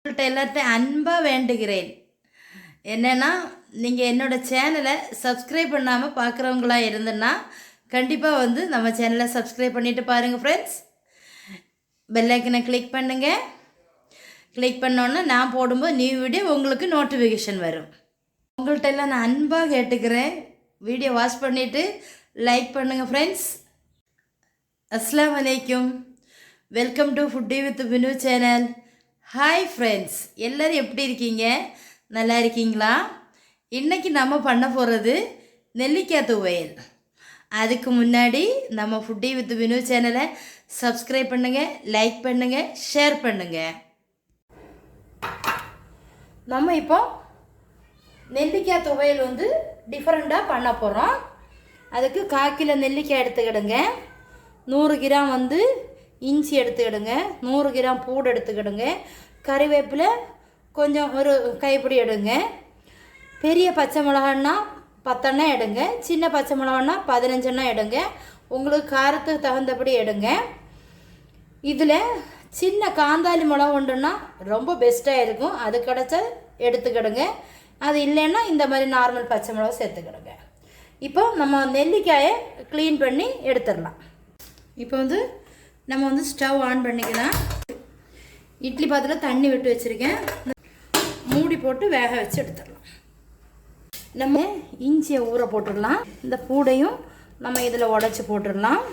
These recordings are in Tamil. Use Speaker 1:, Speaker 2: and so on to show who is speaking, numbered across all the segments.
Speaker 1: உங்கள்கிட்ட எல்லாத்தையும் அன்பாக வேண்டுகிறேன். என்னென்னா, நீங்கள் என்னோடய சேனலை சப்ஸ்கிரைப் பண்ணாமல் பார்க்குறவங்களா இருந்ததுன்னா கண்டிப்பாக வந்து நம்ம சேனலை சப்ஸ்கிரைப் பண்ணிவிட்டு பாருங்கள் ஃப்ரெண்ட்ஸ். பெல்லைக்கனை கிளிக் பண்ணுங்கள். கிளிக் பண்ணோன்னா நான் போடும்போது நியூ வீடியோ உங்களுக்கு நோட்டிஃபிகேஷன் வரும். உங்கள்கிட்ட எல்லாம் நான் அன்பாக கேட்டுக்கிறேன். வீடியோ வாட்ச் பண்ணிவிட்டு லைக் பண்ணுங்கள் ஃப்ரெண்ட்ஸ். அஸ்ஸலாமு அலைக்கும். Welcome to foodie with Vinu channel. Hi friends, எல்லோரும் எப்படி இருக்கீங்க? நல்லா இருக்கீங்களா? இன்றைக்கி நம்ம பண்ண போகிறது நெல்லிக்காய் துவையல். அதுக்கு முன்னாடி நம்ம ஃபுட்டி வித் வினு சேனலை சப்ஸ்கிரைப் பண்ணுங்கள், லைக் பண்ணுங்கள், ஷேர் பண்ணுங்கள். நம்ம இப்போ நெல்லிக்காய் துவையல் வந்து டிஃப்ரெண்ட்டாக பண்ண போகிறோம். அதுக்கு 1/4 கிலோ நெல்லிக்காய் எடுத்துக்கிடுங்க. 100 கிராம் வந்து இஞ்சி எடுத்துக்கிடுங்க. 100 கிராம் பூடு எடுத்துக்கிடுங்க. கறிவேப்பிலை கொஞ்சம் ஒரு கைப்பிடி எடுங்க. பெரிய பச்சை மிளகான்னா 10 எடுங்க. சின்ன பச்சை மிளகான்னா 15 எடுங்க. உங்களுக்கு காரத்துக்கு தகுந்தபடி எடுங்க. இதில் சின்ன காந்தாலி மிளகு உண்டுன்னா ரொம்ப பெஸ்ட்டாக இருக்கும். அது கிடச்சா எடுத்துக்கிடுங்க. அது இல்லைன்னா இந்த மாதிரி நார்மல் பச்சை மிளகு சேர்த்துக்கிடுங்க. இப்போ நம்ம நெல்லிக்காயை க்ளீன் பண்ணி எடுத்துடலாம். இப்போ வந்து நம்ம வந்து ஸ்டவ் ஆன் பண்ணிக்கலாம். இட்லி பாத்திரத்தில் தண்ணி விட்டு வச்சுருக்கேன். மூடி போட்டு வேக வச்சு எடுத்துடலாம். நம்ம இஞ்சியை ஊற போட்டுடலாம். இந்த பூடையும் நம்ம இதில் உடச்சி போட்டுடலாம்.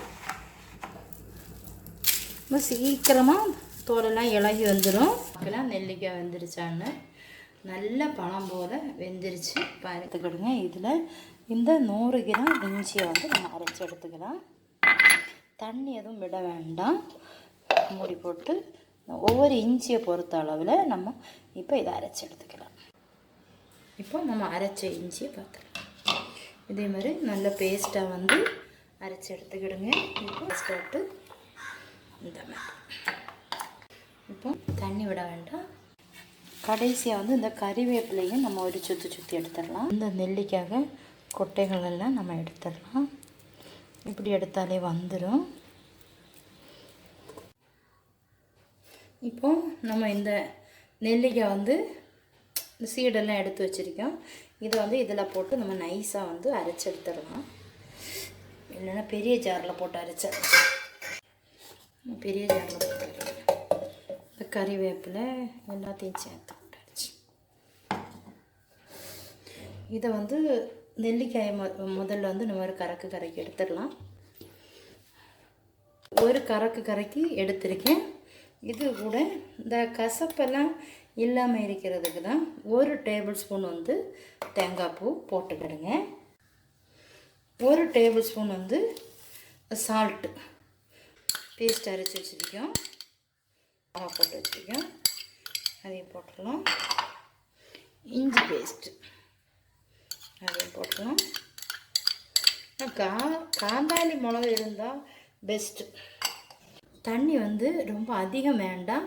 Speaker 1: சீக்கிரமாக தோலெல்லாம் இலகி வந்துடும். நெல்லிக்காய் வெந்துருச்சான்னு நல்ல பழம் போல் வெந்துருச்சு பார்த்துக்கிடுங்க. இதில் இந்த 100 கிராம் இஞ்சியை வந்து நம்ம அரைச்சி எடுத்துக்கலாம். தண்ணி எதுவும் விட வேண்டாம். மூடி போட்டு ஒவ்வொரு இஞ்சியை பொறுத்த அளவில் நம்ம இப்போ இதை அரைச்சி எடுத்துக்கலாம். இப்போ நம்ம அரைச்ச இஞ்சியை பார்த்துக்கலாம். இதே மாதிரி நல்ல பேஸ்ட்டாக வந்து அரைச்சி எடுத்துக்கிடுங்க. இப்போ ஸ்டார்ட்டு இந்த மாதிரி. இப்போ தண்ணி விட வேண்டாம். கடைசியாக வந்து இந்த கறிவேப்பிலையும் நம்ம ஒரு சுற்றி எடுத்துடலாம். இந்த நெல்லிக்காக கொட்டைகள் எல்லாம் நம்ம எடுத்துடலாம். இப்படி எடுத்தாலே வந்துடும். இப்போ நம்ம இந்த நெல்லிக்காய் வந்து இந்த சீடெல்லாம் எடுத்து வச்சுருக்கோம். இதை வந்து இதில் போட்டு நம்ம நைஸாக வந்து அரைச்சி எடுத்துடலாம். இல்லைன்னா பெரிய ஜாரில் போட்டு அரைச்சிடலாம். பெரிய ஜாரில் போட்டு இந்த கறிவேப்பிலை எல்லாத்தையும் சேர்த்து போட்டு அரைச்சி இதை வந்து நெல்லிக்காயை முதல்ல வந்து நம்ம ஒரு கறக்கு கறக்கி எடுத்துடலாம். ஒரு கறக்கு கறக்கி எடுத்திருக்கேன். இது கூட இந்த கசப்பெல்லாம் இல்லாமல் இருக்கிறதுக்கு தான் 1 டேபிள் ஸ்பூன் வந்து தேங்காய் பூ போட்டுக்கிடுங்க. 1 டேபிள் ஸ்பூன் வந்து சால்ட்டு பேஸ்ட் அரைச்சி வச்சுருக்கோம். போட்டு வச்சுருக்கோம். அதையும் போட்டுடலாம். இஞ்சி பேஸ்ட்டு அதையும் போட்டுக்கலாம். காந்தாலி மிளகு இருந்தால் பெஸ்ட்டு. தண்ணி வந்து ரொம்ப அதிகம் வேண்டாம்.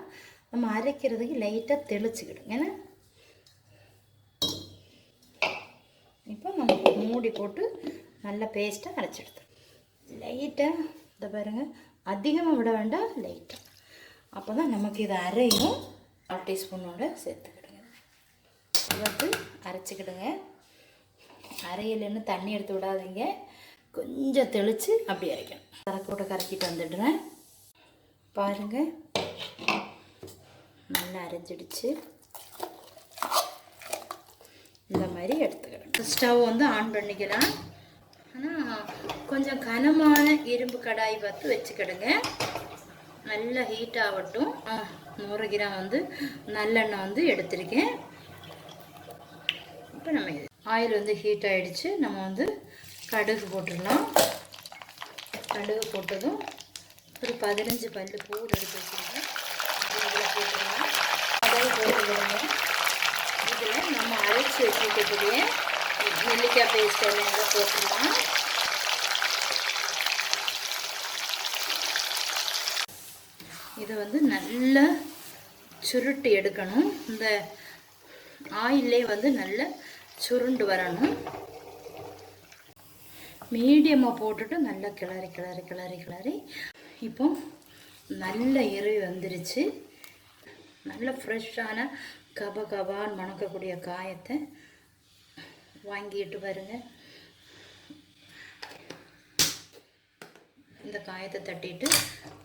Speaker 1: நம்ம அரைக்கிறதுக்கு லைட்டாக தெளிச்சுக்கிடுங்க. ஏன்னா இப்போ நம்ம மூடி போட்டு நல்ல பேஸ்ட்டாக அரைச்சி எடுத்துடும். லைட்டாக இதை பாருங்கள், அதிகமாக விட வேண்டாம், லைட்டாக. அப்போ தான் நமக்கு இதை அரையும். 1 டீஸ்பூனோட சேர்த்துக்கிடுங்க. வந்து அரைச்சிக்கிடுங்க. அரையிலன்னு தண்ணி எடுத்து விடாதீங்க. கொஞ்சம் தெளித்து அப்படி அரைக்கணும். கறக்கோட்டை கறக்கிட்டு வந்துடுறேன். பாருங்கள், நல்லா அரைஞ்சிடுச்சு. இந்த மாதிரி எடுத்துக்கிறேன். ஸ்டவ் வந்து ஆன் பண்ணிக்கலாம். ஆனால் கொஞ்சம் கனமான இரும்பு கடாய் பார்த்து வச்சுக்கிடுங்க. நல்லா ஹீட் ஆகட்டும். 100 கிராம் வந்து நல்லெண்ணெய் வந்து எடுத்திருக்கேன். இப்போ நம்ம ஆயில் வந்து ஹீட் ஆகிடுச்சு. நம்ம வந்து கடுகு போட்டுடலாம். கடுகு போட்டதும் ஒரு 15 பல்லு பூடு எடுத்து வச்சுருக்கேன். இதில் போட்டுடலாம். கடுகு போட்டுக்கிடுங்க. இதில் நம்ம அரைச்சி வச்சுருக்கக்கூடிய நெல்லிக்காய் பேஸ்ட் எல்லாம் போட்டுடலாம். இதை வந்து நல்லா சுருட்டி எடுக்கணும். இந்த ஆயிலே வந்து நல்லா சுருண்டு வரணும். மீடியமாக போட்டுட்டு நல்லா கிளறி இப்போ நல்ல எருவி வந்துருச்சு. நல்ல ஃப்ரெஷ்ஷான கபான்னு மணக்கக்கூடிய காயத்தை வாங்கிட்டு பாருங்க. இந்த காயத்தை தட்டிட்டு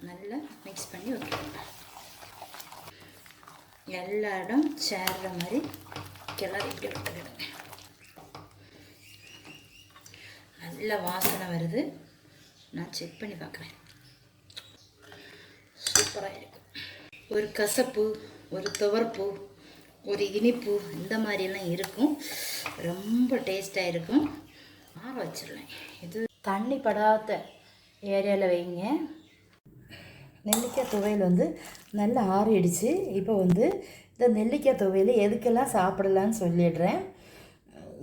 Speaker 1: நல்லா மிக்ஸ் பண்ணி வைக்கணும். எல்லா இடம் சேர்ற மாதிரி கிளறிட்டு விட்டுக்கிடுங்க. நல்ல வாசனை வருது. நான் செக் பண்ணி பார்க்குறேன். சூப்பராக இருக்கும். ஒரு கசப்பு, ஒரு துவர்ப்பு, ஒரு இனிப்பு இந்த மாதிரிலாம் இருக்கும். ரொம்ப டேஸ்ட்டாக இருக்கும். ஆற வச்சிடலாம். இது தண்ணி படாத ஏரியாவில் வைங்க. நெல்லிக்காய் துவையல் வந்து நல்லா ஆறிடுச்சு. இப்போ வந்து இந்த நெல்லிக்காய் துவையல் எதுக்கெல்லாம் சாப்பிடலான்னு சொல்லிடுறேன்.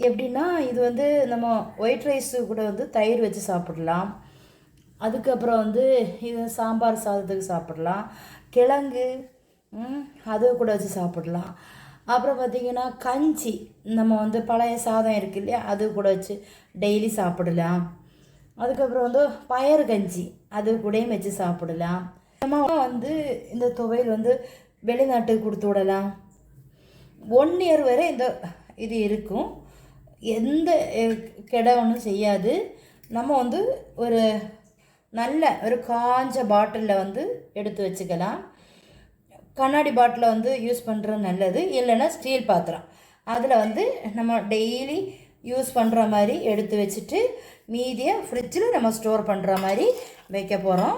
Speaker 1: எப்படின்னா இது வந்து நம்ம ஒயிட் ரைஸு கூட வந்து தயிர் வச்சு சாப்பிடலாம். அதுக்கப்புறம் வந்து இது சாம்பார் சாதத்துக்கு சாப்பிடலாம். கிழங்கு அது கூட வச்சு சாப்பிடலாம். அப்புறம் பார்த்திங்கன்னா கஞ்சி, நம்ம வந்து பழைய சாதம் இருக்குது இல்லையா, அது கூட வச்சு டெய்லி சாப்பிடலாம். அதுக்கப்புறம் வந்து பயறு கஞ்சி அது கூடயும் வச்சு சாப்பிடலாம். நம்ம வந்து இந்த துவையல் வந்து வெளிநாட்டுக்கு கொடுத்து விடலாம். 1 year வரை இது இருக்கும். எந்த கெடவனும் செய்யாது. நம்ம வந்து ஒரு நல்ல ஒரு காஞ்ச பாட்டிலில் வந்து எடுத்து வச்சுக்கலாம். கண்ணாடி பாட்டிலை வந்து யூஸ் பண்ணுறது நல்லது. இல்லைன்னா ஸ்டீல் பாத்திரம், அதில் வந்து நம்ம டெய்லி யூஸ் பண்ணுற மாதிரி எடுத்து வச்சுட்டு மீதியை ஃப்ரிட்ஜில் நம்ம ஸ்டோர் பண்ணுற மாதிரி வைக்க போகிறோம்.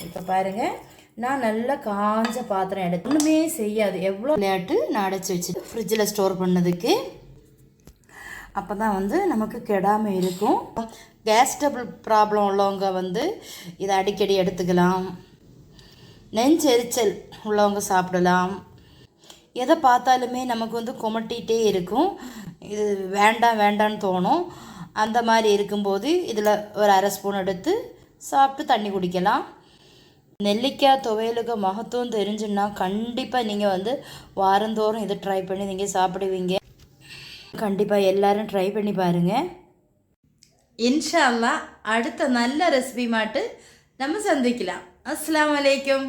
Speaker 1: இப்போ பாருங்கள், நான் நல்லா காஞ்ச பாத்திரம் எடுத்து ஒன்றுமே செய்யாது. எவ்வளோ விளையாட்டு நான் அடைச்சி வச்சுட்டு ஃப்ரிட்ஜில் ஸ்டோர் பண்ணதுக்கு. அப்போ தான் வந்து நமக்கு கெடாமல் இருக்கும். கேஸ் டபுள் ப்ராப்ளம் உள்ளவங்க வந்து இதை அடிக்கடி எடுத்துக்கலாம். நெஞ்செரிச்சல் உள்ளவங்க சாப்பிடலாம். எதை பார்த்தாலுமே நமக்கு வந்து குமட்டிகிட்டே இருக்கும். இது வேண்டான்னு தோணும். அந்த மாதிரி இருக்கும்போது இதில் ஒரு 1/2 ஸ்பூன் எடுத்து சாப்பிட்டு தண்ணி குடிக்கலாம். நெல்லிக்காய் துவையலுக்கு மகத்துவம் தெரிஞ்சுன்னா கண்டிப்பாக நீங்கள் வந்து வாரந்தோறும் இதை ட்ரை பண்ணி நீங்கள் சாப்பிடுவீங்க. கண்டிப்பாக எல்லோரும் ட்ரை பண்ணி பாருங்கள். இன்ஷா அல்லாஹ் அடுத்த நல்ல ரெசிபி மாட்டு நம்ம சந்திக்கலாம். அஸ்ஸலாமு அலைக்கும்.